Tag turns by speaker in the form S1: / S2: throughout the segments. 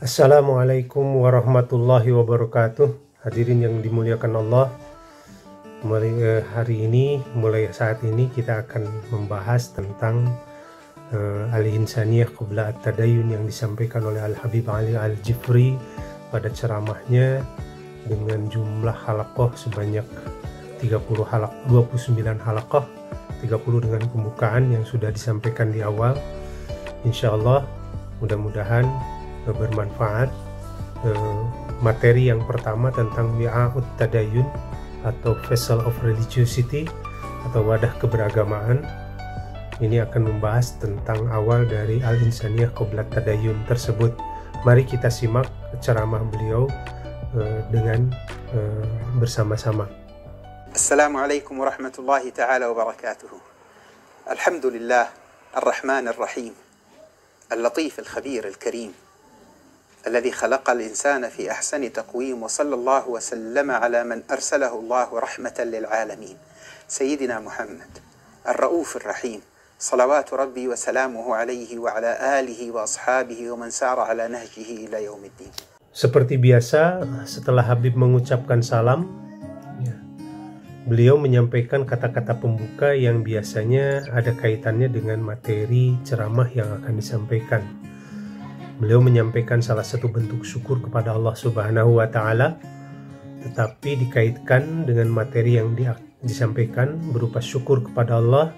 S1: Assalamualaikum warahmatullahi wabarakatuh. Hadirin yang dimuliakan Allah, mulai saat ini kita akan membahas tentang Al-Insaniyah Qabla At-Tadayyun yang disampaikan oleh Al-Habib Ali Al-Jifri pada ceramahnya dengan jumlah halaqah sebanyak 29 halaqah, 30 dengan pembukaan yang sudah disampaikan di awal. Insyaallah mudah-mudahan bermanfaat. Materi yang pertama tentang Wi'a'ut Tadayyun atau Vessel of Religiosity atau wadah keberagamaan. Ini akan membahas tentang awal dari Al-Insaniyah Qabla Tadayyun tersebut. Mari kita simak ceramah beliau dengan bersama-sama.
S2: Assalamualaikum warahmatullahi ta'ala wabarakatuh. Alhamdulillah Ar-Rahman Ar-Rahim Al-Latif Al-Khabir Al-Karim الذي خلق الإنسان في أحسن تقويم وصلى الله وسلم على من أرسله الله رحمة للعالمين سيدنا محمد الرؤوف الرحيم صلوات ربي وسلامه عليه وعلى آله وأصحابه ومن سار على نهجه إلى يوم الدين.
S1: Seperti biasa, setelah Habib mengucapkan salam, beliau menyampaikan kata-kata pembuka yang biasanya ada kaitannya dengan materi ceramah yang akan disampaikan. Beliau menyampaikan salah satu bentuk syukur kepada Allah Subhanahu wa Ta'ala, tetapi dikaitkan dengan materi yang disampaikan berupa syukur kepada Allah,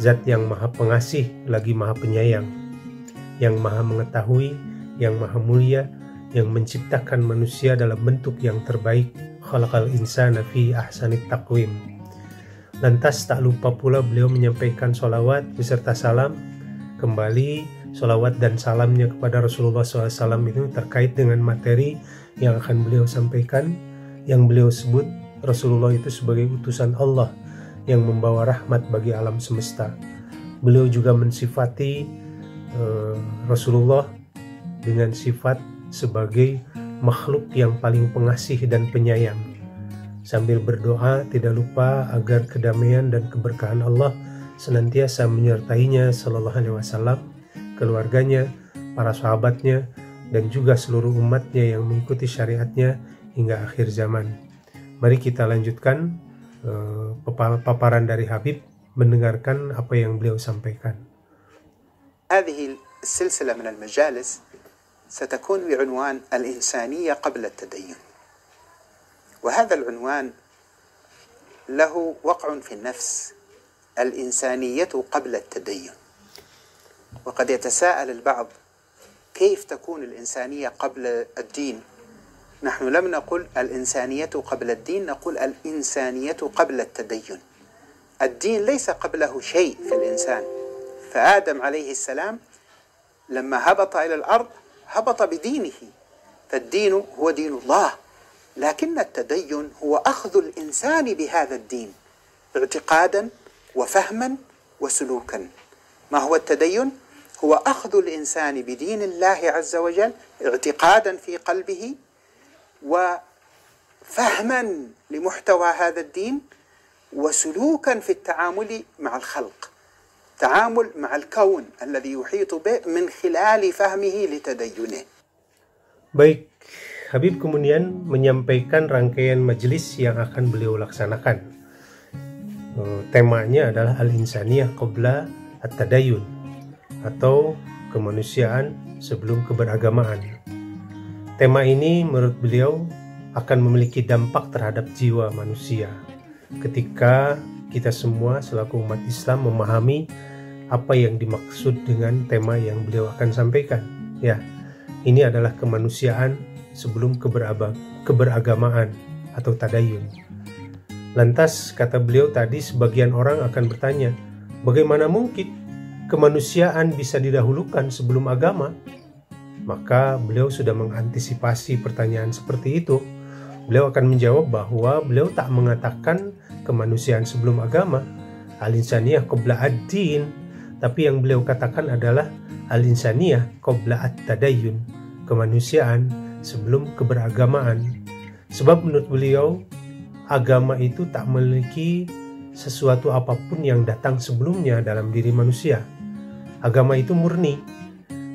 S1: Zat yang Maha Pengasih lagi Maha Penyayang, yang Maha Mengetahui, yang Maha Mulia, yang menciptakan manusia dalam bentuk yang terbaik. Khalaqal insana fi ahsanit taqwim. Lantas tak lupa pula beliau menyampaikan sholawat beserta salam. Kembali sholawat dan salamnya kepada Rasulullah SAW itu terkait dengan materi yang akan beliau sampaikan, yang beliau sebut Rasulullah itu sebagai utusan Allah yang membawa rahmat bagi alam semesta. Beliau juga mensifati Rasulullah dengan sifat sebagai makhluk yang paling pengasih dan penyayang. Sambil berdoa tidak lupa agar kedamaian dan keberkahan Allah senantiasa menyertainya sallallahu alaihi wasallam, keluarganya, para sahabatnya, dan juga seluruh umatnya yang mengikuti syariatnya hingga akhir zaman. Mari kita lanjutkan paparan dari Habib, mendengarkan apa yang beliau sampaikan.
S2: هذه السلسلة من المجالس ستكون بعنوان الإنسانية قبل التدين، وهذا العنوان له وقع في النفس، الإنسانية قبل التدين. وقد يتساءل البعض كيف تكون الإنسانية قبل الدين؟ نحن لم نقل الإنسانية قبل الدين، نقول الإنسانية قبل التدين. الدين ليس قبله شيء في الإنسان، فآدم عليه السلام لما هبط إلى الأرض هبط بدينه، فالدين هو دين الله، لكن التدين هو أخذ الإنسان بهذا الدين اعتقادا وفهما وسلوكا. ما هو التدين؟ هو أخذ الإنسان بدين الله عز وجل اعتقادا في قلبه وفهما لمحتوى هذا الدين وسلوكا في التعامل مع الخلق، تعامل مع الكون الذي يحيط به من خلال فهمه لتدينه.
S1: Baik, Habib kemudian menyampaikan rangkaian majelis yang akan beliau laksanakan. Temanya adalah Al-Insaniyah Qabla At-Tadayyun atau kemanusiaan sebelum keberagamaan. Tema ini menurut beliau akan memiliki dampak terhadap jiwa manusia ketika kita semua selaku umat Islam memahami apa yang dimaksud dengan tema yang beliau akan sampaikan. Ya, ini adalah kemanusiaan sebelum keberagamaan atau tadayyun. Lantas kata beliau tadi, sebagian orang akan bertanya, bagaimana mungkin kemanusiaan bisa didahulukan sebelum agama? Maka beliau sudah mengantisipasi pertanyaan seperti itu. Beliau akan menjawab bahwa beliau tak mengatakan kemanusiaan sebelum agama, Al-Insaniyah Qabla Ad-Din, tapi yang beliau katakan adalah Al-Insaniyah Qabla At-Tadayyun, kemanusiaan sebelum keberagamaan. Sebab menurut beliau, agama itu tak memiliki sesuatu apapun yang datang sebelumnya dalam diri manusia. Agama itu murni.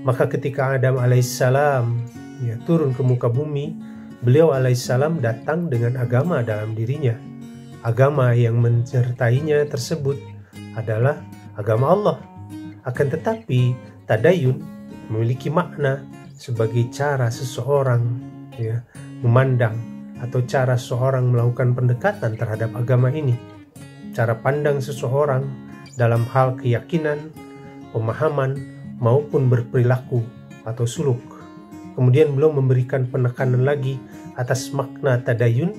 S1: Maka ketika Adam alaihissalam ya, turun ke muka bumi, beliau alaihissalam datang dengan agama dalam dirinya. Agama yang menyertainya tersebut adalah agama Allah. Akan tetapi tadayun memiliki makna sebagai cara seseorang ya, memandang atau cara seseorang melakukan pendekatan terhadap agama ini. Cara pandang seseorang dalam hal keyakinan, pemahaman, maupun berperilaku atau suluk. Kemudian beliau memberikan penekanan lagi atas makna tadayun,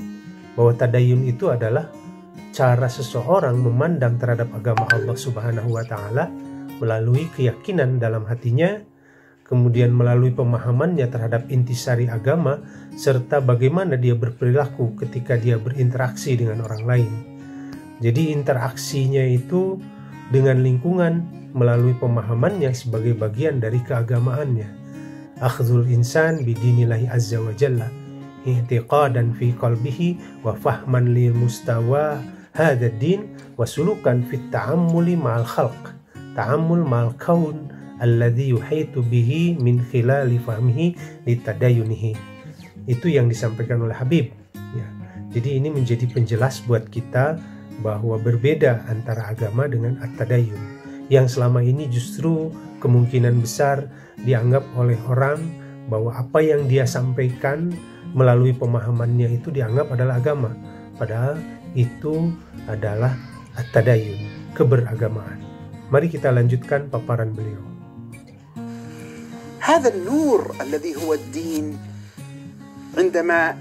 S1: bahwa tadayun itu adalah cara seseorang memandang terhadap agama Allah Subhanahu wa Ta'ala melalui keyakinan dalam hatinya, kemudian melalui pemahamannya terhadap intisari agama, serta bagaimana dia berperilaku ketika dia berinteraksi dengan orang lain. Jadi interaksinya itu dengan lingkungan melalui pemahamannya sebagai bagian dari keagamaannya. Akhdhul insan bidinillahi azza wa jalla i'tiqadan fi qalbihi wa fahman lil mustawa hadha din wa sulukan fit ta'ammuli ma'al khalq, ta'ammul ma'al kaun alladhi yuhitu bihi min khilali fahmihi litadayunihi. Itu yang disampaikan oleh Habib ya. Jadi ini menjadi penjelas buat kita bahwa berbeda antara agama dengan at-tadayun, yang selama ini justru kemungkinan besar dianggap oleh orang bahwa apa yang dia sampaikan melalui pemahamannya itu dianggap adalah agama, padahal itu adalah at-tadayun, keberagamaan. Mari kita lanjutkan paparan beliau.
S2: هذا النور الذي هو الدين عندما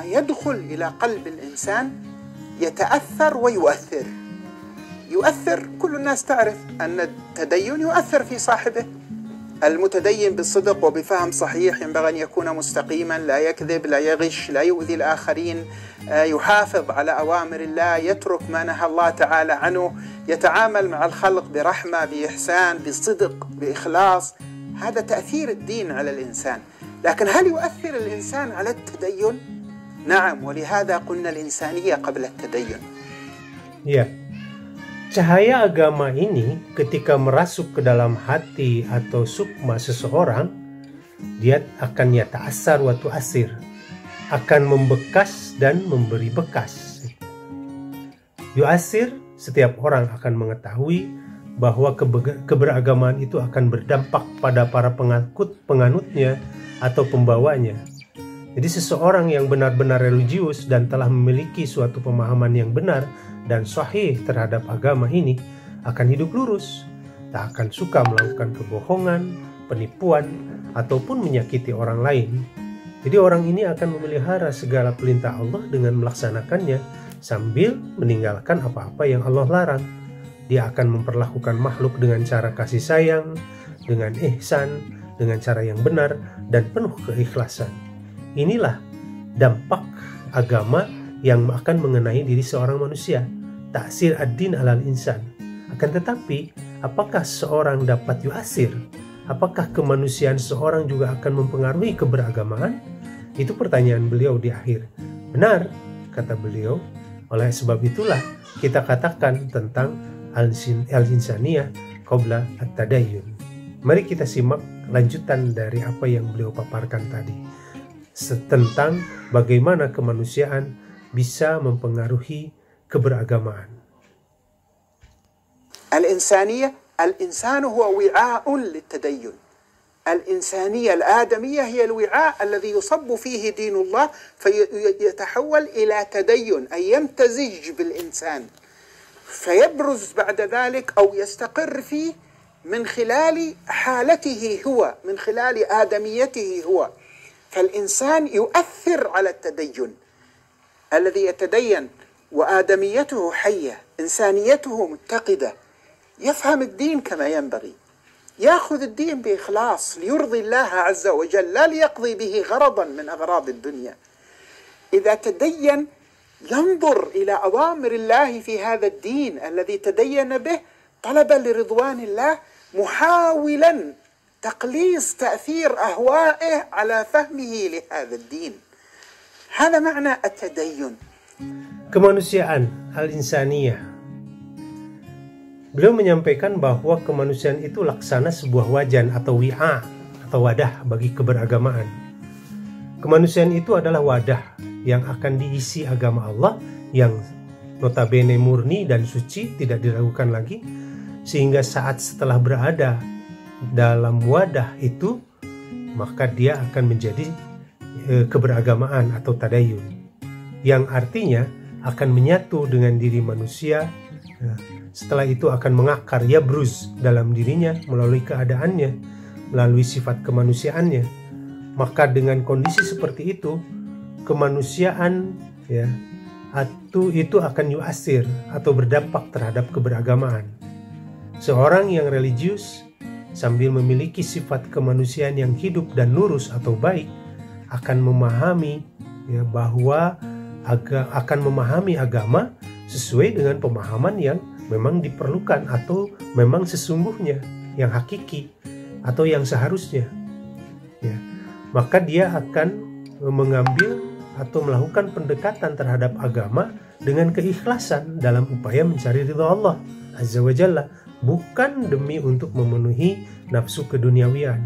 S2: يدخل إلى قلب الإنسان يتأثر ويؤثر. كل الناس تعرف أن التدين يؤثر في صاحبه. المتدين بالصدق وبفهم صحيح ينبغي أن يكون مستقيما، لا يكذب، لا يغش، لا يؤذي الآخرين، يحافظ على أوامر الله، يترك ما نهى الله تعالى عنه، يتعامل مع الخلق برحمة، بإحسان، بصدق، بإخلاص. هذا تأثير الدين على الإنسان. لكن هل يؤثر الإنسان على التدين؟ نعم، ولهذا قلنا الإنسانية قبل التدين.
S1: Ya, cahaya agama ini ketika merasuk ke dalam hati atau sukma seseorang, dia akan yata'assar wa tu'assir, akan membekas dan memberi bekas. Yu'assir, setiap orang akan mengetahui bahwa keberagamaan itu akan berdampak pada para penganutnya atau pembawanya. Jadi seseorang yang benar-benar religius dan telah memiliki suatu pemahaman yang benar dan sahih terhadap agama ini akan hidup lurus, tak akan suka melakukan kebohongan, penipuan, ataupun menyakiti orang lain. Jadi orang ini akan memelihara segala perintah Allah dengan melaksanakannya sambil meninggalkan apa-apa yang Allah larang. Dia akan memperlakukan makhluk dengan cara kasih sayang, dengan ihsan, dengan cara yang benar dan penuh keikhlasan. Inilah dampak agama yang akan mengenai diri seorang manusia. Ta'sir ad-din alal insan. Akan tetapi, apakah seorang dapat yu'asir? Apakah kemanusiaan seorang juga akan mempengaruhi keberagamaan? Itu pertanyaan beliau di akhir. Benar, kata beliau. Oleh sebab itulah kita katakan tentang al-insaniyah qabla at-tadayyun. Mari kita simak lanjutan dari apa yang beliau paparkan tadi, tentang bagaimana kemanusiaan bisa mempengaruhi keberagamaan.
S2: الإنسان هو وعاء للتدين. الإنسانية الآدمية هي الوعاء الذي يصب فيه دين الله فيتحول إلى تدين، أي يمتزج بالإنسان فيبرز بعد ذلك أو يستقر فيه من خلال حالته هو، من خلال آدميته هو. فالإنسان يؤثر على التدين. الذي يتدين وآدميته حية، إنسانيته متقدة، يفهم الدين كما ينبغي، يأخذ الدين بإخلاص ليرضي الله عز وجل، لا ليقضي به غرضا من أغراض الدنيا. إذا تدين ينظر إلى أوامر الله في هذا الدين الذي تدين به طلبا لرضوان الله، محاولا تقليص تأثير أهوائه على فهمه لهذا الدين. هذا معنى التدين.
S1: Kemanusiaan al-insaniyah. Beliau menyampaikan bahwa kemanusiaan itu laksana sebuah wajan atau wi'a atau wadah bagi keberagamaan. Kemanusiaan itu adalah wadah yang akan diisi agama Allah yang notabene murni dan suci, tidak diragukan lagi, sehingga saat setelah berada dalam wadah itu, maka dia akan menjadi keberagamaan atau tadayun, yang artinya akan menyatu dengan diri manusia. Setelah itu akan mengakar, ya bruz, dalam dirinya melalui keadaannya, melalui sifat kemanusiaannya. Maka dengan kondisi seperti itu, kemanusiaan itu akan yuasir atau berdampak terhadap keberagamaan. Seorang yang religius sambil memiliki sifat kemanusiaan yang hidup dan lurus atau baik akan memahami bahwa akan memahami agama sesuai dengan pemahaman yang memang diperlukan atau memang sesungguhnya, yang hakiki atau yang seharusnya. Maka dia akan mengambil atau melakukan pendekatan terhadap agama dengan keikhlasan dalam upaya mencari ridha Allah Azza wa Jalla, bukan demi untuk memenuhi nafsu keduniawian.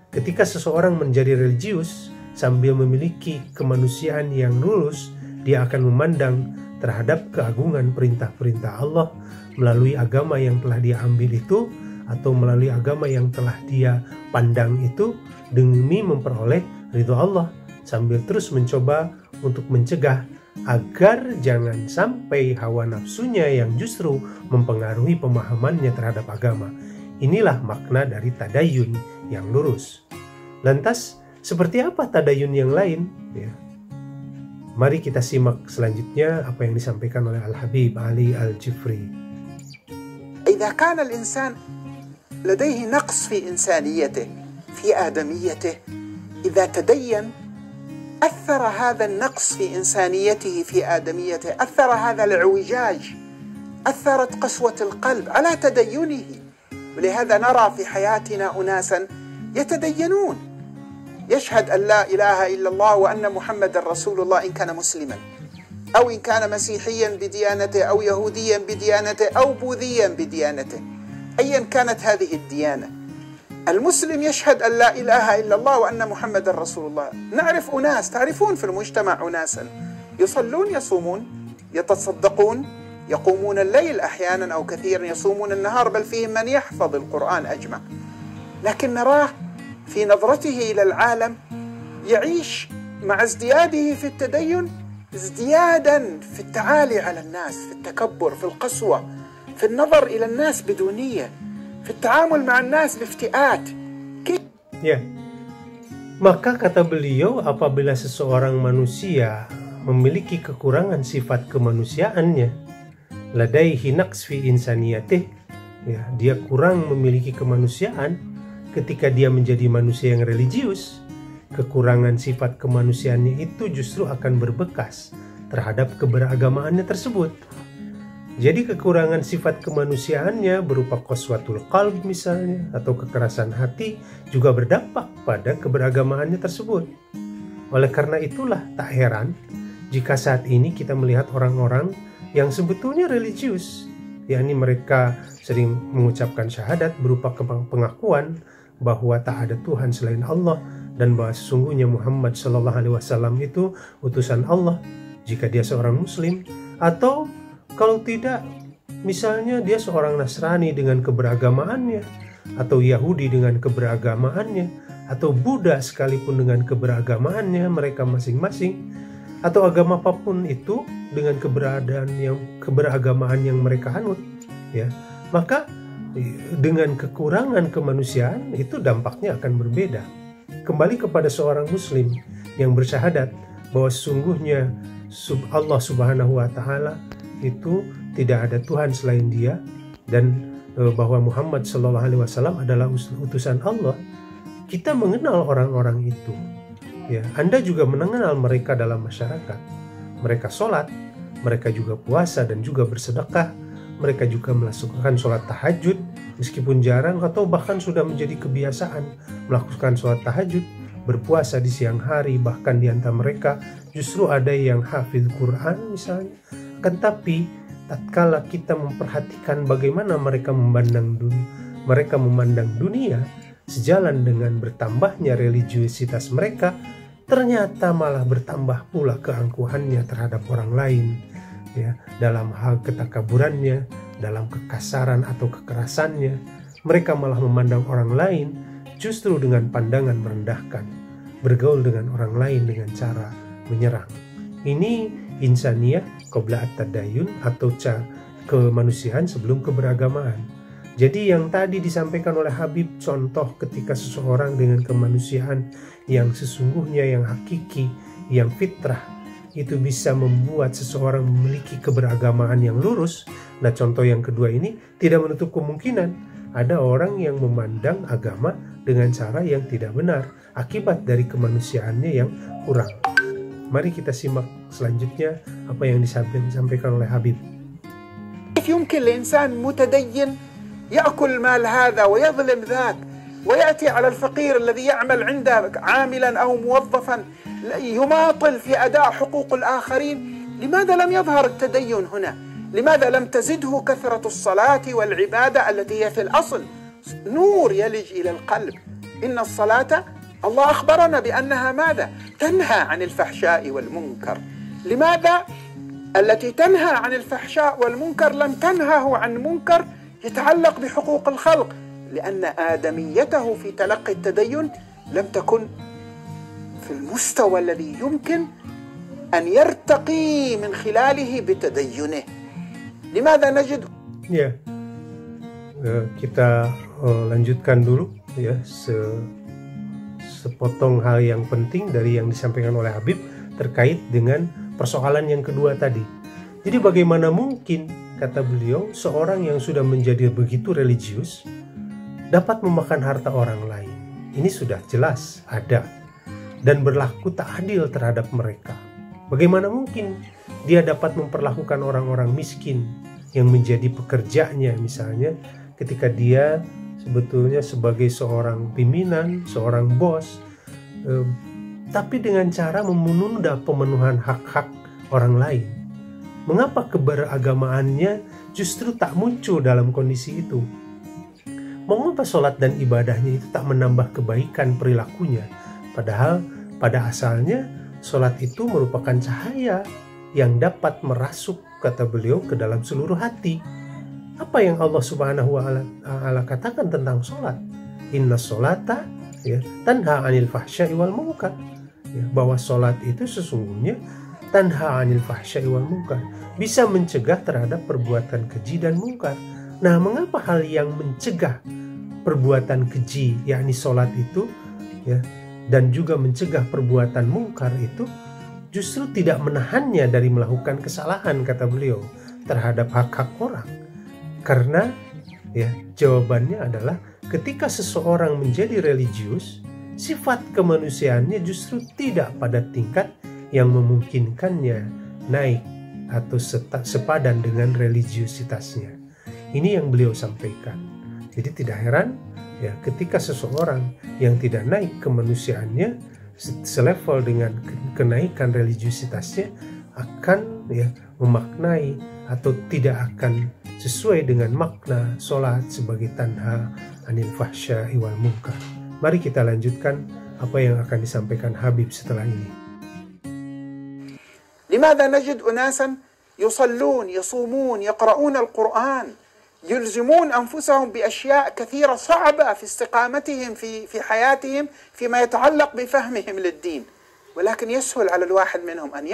S1: Ketika seseorang menjadi religius sambil memiliki kemanusiaan yang lurus, dia akan memandang terhadap keagungan perintah-perintah Allah melalui agama yang telah dia ambil itu, atau melalui agama yang telah dia pandang itu, demi memperoleh ridha Allah, sambil terus mencoba untuk mencegah agar jangan sampai hawa nafsunya yang justru mempengaruhi pemahamannya terhadap agama. Inilah makna dari tadayun yang lurus. Lantas, seperti apa tadayun yang lain? Mari kita simak selanjutnya apa yang disampaikan oleh Al-Habib Ali Al-Jifri.
S2: إذا كان الإنسان لديه نقص في إنسانيته، في آدميته، إذا تدين أثر هذا النقص في إنسانيته، في آدميته، أثر هذا الاعوجاج، أثرت قسوة القلب على تدينه. ولهذا نرى في حياتنا أناسا يتدينون، يشهد أن لا إله إلا الله وأن محمد رسول الله إن كان مسلما، أو إن كان مسيحيا بديانته، أو يهوديا بديانته، أو بوذيا بديانته، أيا كانت هذه الديانة. المسلم يشهد أن لا إله إلا الله وأن محمد رسول الله. نعرف أناس، تعرفون في المجتمع أناسا يصلون، يصومون، يتصدقون، يقومون الليل أحيانا أو كثيرا، يصومون النهار، بل فيهم من يحفظ القرآن أجمع، لكن نراه في نظرته إلى العالم يعيش مع ازدياده في التدين ازديادا في التعالي على الناس، في التكبر، في القسوة، في النظر إلى الناس بدونية، في التعامل مع الناس بافتئات.
S1: Maka kata beliau, apabila seseorang manusia memiliki kekurangan sifat kemanusiaannya, ladaihi naqs fi insaniyatih, dia kurang memiliki kemanusiaan. Ketika dia menjadi manusia yang religius, kekurangan sifat kemanusiaannya itu justru akan berbekas terhadap keberagamaannya tersebut. Jadi kekurangan sifat kemanusiaannya berupa qaswatul qalb misalnya, atau kekerasan hati, juga berdampak pada keberagamaannya tersebut. Oleh karena itulah tak heran jika saat ini kita melihat orang-orang yang sebetulnya religius, yakni mereka sering mengucapkan syahadat berupa pengakuan bahwa tak ada Tuhan selain Allah dan bahwa sesungguhnya Muhammad SAW itu utusan Allah jika dia seorang Muslim, atau kalau tidak, misalnya dia seorang Nasrani dengan keberagamaannya, atau Yahudi dengan keberagamaannya, atau Buddha sekalipun dengan keberagamaannya mereka masing-masing, atau agama apapun itu dengan keberagamaan yang mereka anut, maka dengan kekurangan kemanusiaan itu dampaknya akan berbeda. Kembali kepada seorang Muslim yang bersyahadat bahwa sesungguhnya Allah Subhanahu wa Ta'ala itu tidak ada Tuhan selain Dia, dan bahwa Muhammad SAW adalah utusan Allah. Kita mengenal orang-orang itu. Anda juga mengenal mereka dalam masyarakat. Mereka sholat, mereka juga puasa dan juga bersedekah. Mereka juga melakukan sholat tahajud meskipun jarang, atau bahkan sudah menjadi kebiasaan melakukan sholat tahajud, berpuasa di siang hari. Bahkan di antara mereka justru ada yang hafidz Quran misalnya. Akan tapi tatkala kita memperhatikan bagaimana mereka memandang dunia, sejalan dengan bertambahnya religiusitas mereka, ternyata malah bertambah pula keangkuhannya terhadap orang lain, ya, dalam hal ketakaburannya, dalam kekasaran atau kekerasannya. Mereka malah memandang orang lain justru dengan pandangan merendahkan, bergaul dengan orang lain dengan cara menyerang. Ini insaniyah qabla at-tadayyun atau kemanusiaan sebelum keberagamaan. Jadi yang tadi disampaikan oleh Habib, contoh ketika seseorang dengan kemanusiaan yang sesungguhnya, yang hakiki, yang fitrah, itu bisa membuat seseorang memiliki keberagamaan yang lurus. Nah, contoh yang kedua ini tidak menutup kemungkinan ada orang yang memandang agama dengan cara yang tidak benar akibat dari kemanusiaannya yang kurang. Mari kita simak selanjutnya apa yang disampaikan oleh Habib.
S2: كيف يمكن لإنسان متدين يأكل مال هذا ويظلم ذاك ويأتي على الفقير الذي يعمل عنده عاملا أو موظفا يماطل في أداء حقوق الآخرين؟ لماذا لم يظهر التدين هنا؟ لماذا لم تزده كثرة الصلاة والعبادة التي هي في الأصل نور يلج إلى القلب؟ إن الصلاة الله أخبرنا بأنها ماذا؟ تنهى عن الفحشاء والمنكر. لماذا التي تنهى عن الفحشاء والمنكر لم تنهه عن منكر يتعلق بحقوق الخلق؟ لأن آدميته في تلقي التدين لم تكن في المستوى الذي يمكن أن يرتقي من خلاله بتدينه. لماذا نجد
S1: kita lanjutkan dulu ya sepotong hal yang penting dari yang disampaikan oleh Habib terkait dengan persoalan yang kedua tadi. Jadi bagaimana mungkin, kata beliau, seorang yang sudah menjadi begitu religius dapat memakan harta orang lain? Ini sudah jelas ada dan berlaku tak adil terhadap mereka. Bagaimana mungkin dia dapat memperlakukan orang-orang miskin yang menjadi pekerjanya, misalnya ketika dia sebetulnya sebagai seorang pimpinan, seorang bos, tapi dengan cara menunda pemenuhan hak-hak orang lain. Mengapa keberagamaannya justru tak muncul dalam kondisi itu? Mengapa sholat dan ibadahnya itu tak menambah kebaikan perilakunya? Padahal pada asalnya sholat itu merupakan cahaya yang dapat merasuk, kata beliau, ke dalam seluruh hati. Apa yang Allah Subhanahu wa Ta'ala katakan tentang sholat? Inna sholata tanha anil fahsya'i wal munkar. Bahwa sholat itu sesungguhnya tanha anil fahsya'i wal munkar, bisa mencegah terhadap perbuatan keji dan mungkar. Nah, mengapa hal yang mencegah perbuatan keji, yakni sholat itu, dan juga mencegah perbuatan mungkar itu, justru tidak menahannya dari melakukan kesalahan, kata beliau, terhadap hak-hak orang? Karena jawabannya adalah ketika seseorang menjadi religius, sifat kemanusiaannya justru tidak pada tingkat yang memungkinkannya naik atau sepadan dengan religiusitasnya. Ini yang beliau sampaikan. Jadi tidak heran ketika seseorang yang tidak naik kemanusiaannya selevel dengan kenaikan religiusitasnya akan memaknai atau tidak akan sesuai dengan makna sholat sebagai tanha anil fahsya'i wal munkar. Mari kita lanjutkan apa yang akan disampaikan Habib setelah ini.
S2: لماذا نجد أناسا يصلون يصومون يقرؤون القرآن يلزمون أنفسهم بأشياء كثيرة صعبة في استقامتهم في حياتهم فيما يتعلق بفهمهم للدين، ولكن يسهل على الواحد منهم أن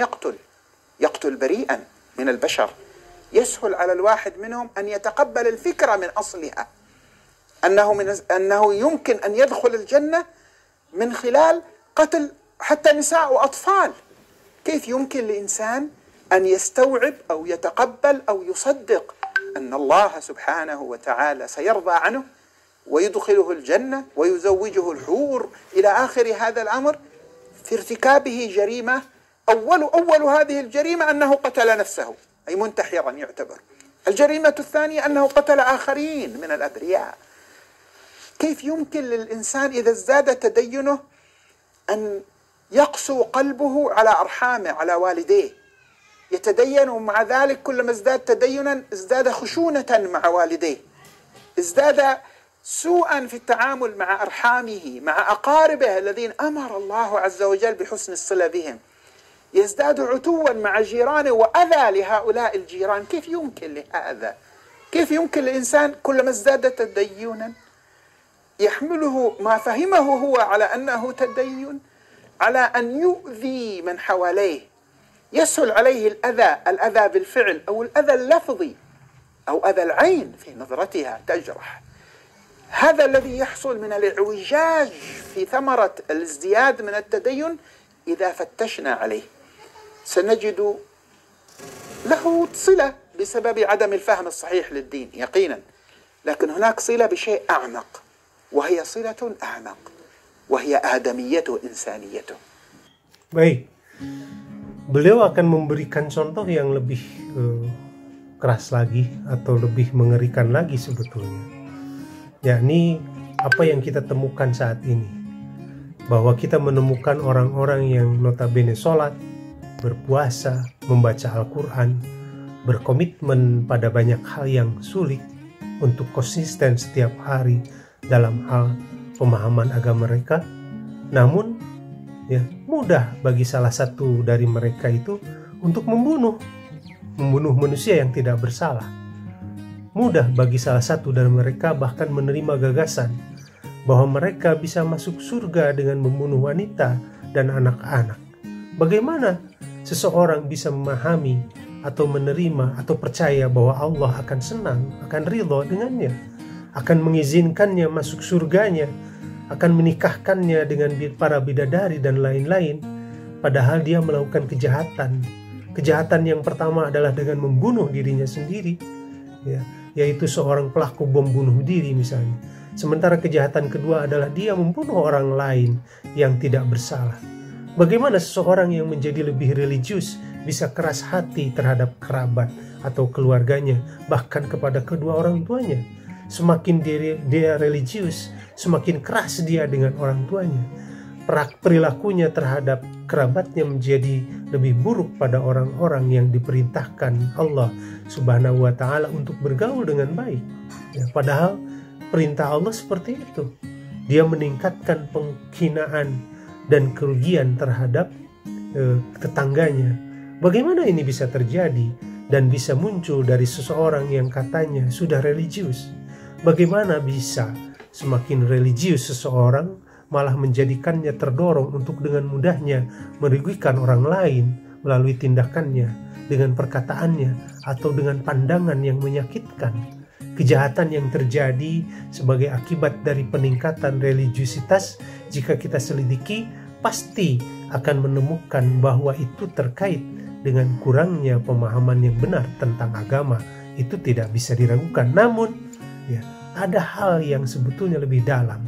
S2: يقتل بريئا من البشر، يسهل على الواحد منهم أن يتقبل الفكرة من أصلها أنه يمكن أن يدخل الجنة من خلال قتل حتى نساء وأطفال. كيف يمكن لإنسان أن يستوعب أو يتقبل أو يصدق أن الله سبحانه وتعالى سيرضى عنه ويدخله الجنة ويزوجه الحور إلى آخر هذا الأمر في ارتكابه جريمة أول هذه الجريمة أنه قتل نفسه أي منتحرا يعتبر. الجريمة الثانية أنه قتل آخرين من الأبرياء. كيف يمكن للإنسان إذا ازداد تدينه أن يقسو قلبه على أرحامه على والديه؟ يتدين ومع ذلك كلما ازداد تدينا ازداد خشونة مع والديه، ازداد سوءا في التعامل مع أرحامه مع أقاربه الذين أمر الله عز وجل بحسن الصلة بهم، يزداد عتوا مع جيرانه وأذى لهؤلاء الجيران. كيف يمكن لهذا؟ كيف يمكن للإنسان كلما ازداد تدينا يحمله ما فهمه هو على أنه تدين على أن يؤذي من حواليه، يسهل عليه الأذى بالفعل أو الأذى اللفظي أو أذى العين في نظرتها تجرح. هذا الذي يحصل من الإعوجاج في ثمرة الازدياد من التدين إذا فتشنا عليه سنجد له صلة بسبب عدم الفهم الصحيح للدين يقينا، لكن هناك صلة بشيء أعمق، وهي صلة أعمق، وهي آدميته إنسانيته.
S1: Baik, beliau akan memberikan contoh yang lebih keras lagi atau lebih mengerikan lagi sebetulnya, yakni apa yang kita temukan saat ini, bahwa kita menemukan orang-orang yang notabene sholat, berpuasa, membaca Al-Quran, berkomitmen pada banyak hal yang sulit untuk konsisten setiap hari dalam hal pemahaman agama mereka, namun ya mudah bagi salah satu dari mereka itu untuk membunuh manusia yang tidak bersalah. Mudah bagi salah satu dari mereka bahkan menerima gagasan bahwa mereka bisa masuk surga dengan membunuh wanita dan anak-anak. Bagaimana seseorang bisa memahami atau menerima atau percaya bahwa Allah akan senang, akan ridho dengannya, akan mengizinkannya masuk surganya, akan menikahkannya dengan para bidadari dan lain-lain, padahal dia melakukan kejahatan. Kejahatan yang pertama adalah dengan membunuh dirinya sendiri, ya, yaitu seorang pelaku bom bunuh diri misalnya. Sementara kejahatan kedua adalah dia membunuh orang lain yang tidak bersalah. Bagaimana seseorang yang menjadi lebih religius bisa keras hati terhadap kerabat atau keluarganya, bahkan kepada kedua orang tuanya? Semakin dia religius, semakin keras dia dengan orang tuanya. Perilakunya terhadap kerabatnya menjadi lebih buruk pada orang-orang yang diperintahkan Allah Subhanahu wa Ta'ala untuk bergaul dengan baik. Ya, padahal perintah Allah seperti itu. Dia meningkatkan penghinaan dan kerugian terhadap tetangganya. Bagaimana ini bisa terjadi dan bisa muncul dari seseorang yang katanya sudah religius? Bagaimana bisa semakin religius seseorang malah menjadikannya terdorong untuk dengan mudahnya merugikan orang lain melalui tindakannya, dengan perkataannya, atau dengan pandangan yang menyakitkan? Kejahatan yang terjadi sebagai akibat dari peningkatan religiusitas, jika kita selidiki, pasti akan menemukan bahwa itu terkait dengan kurangnya pemahaman yang benar tentang agama. Itu tidak bisa diragukan. Namun ya, ada hal yang sebetulnya lebih dalam,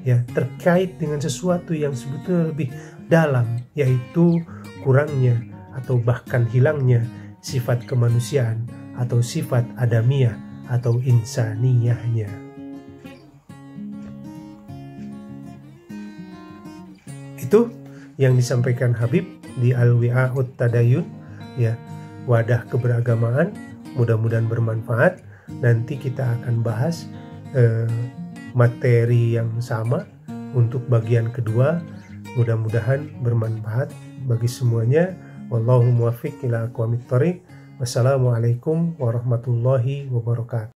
S1: ya, terkait dengan sesuatu yang sebetulnya lebih dalam, yaitu kurangnya atau bahkan hilangnya sifat kemanusiaan atau sifat adamiyah atau insaniyahnya. Itu yang disampaikan Habib di Al-Wi'a'ut Tadayun, ya, wadah keberagamaan. Mudah-mudahan bermanfaat. Nanti kita akan bahas materi yang sama untuk bagian kedua. Mudah-mudahan bermanfaat bagi semuanya. Wallahu muwaffiq ila aqwamit thoriq. Wassalamualaikum warahmatullahi wabarakatuh.